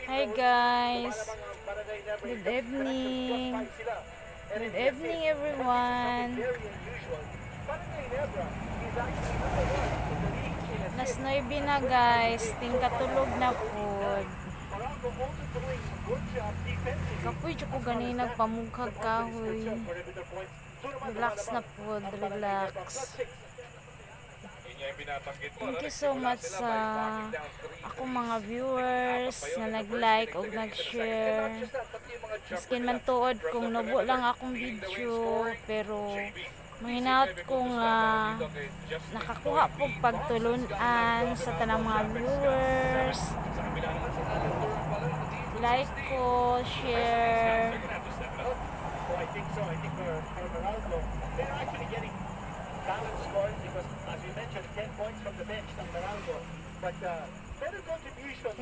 Hi guys, good evening. Good evening everyone. Nas 9 na guys, tingkatulog na pod. Kapoy ko gani nagpamukhag kahoy. Relax na pod, relax. Thank you so much sa akong mga viewers na nag-like o nag-share. Miskin man tuod kung nubo lang akong video, pero manghinaot kong nakakuha po pagtulunan sa tanang mga viewers. Like ko, share. I think so. I think for Meralco, they're actually getting balanced scores because, as we mentioned, 10 points from the bench ng Meralco. But better contribution.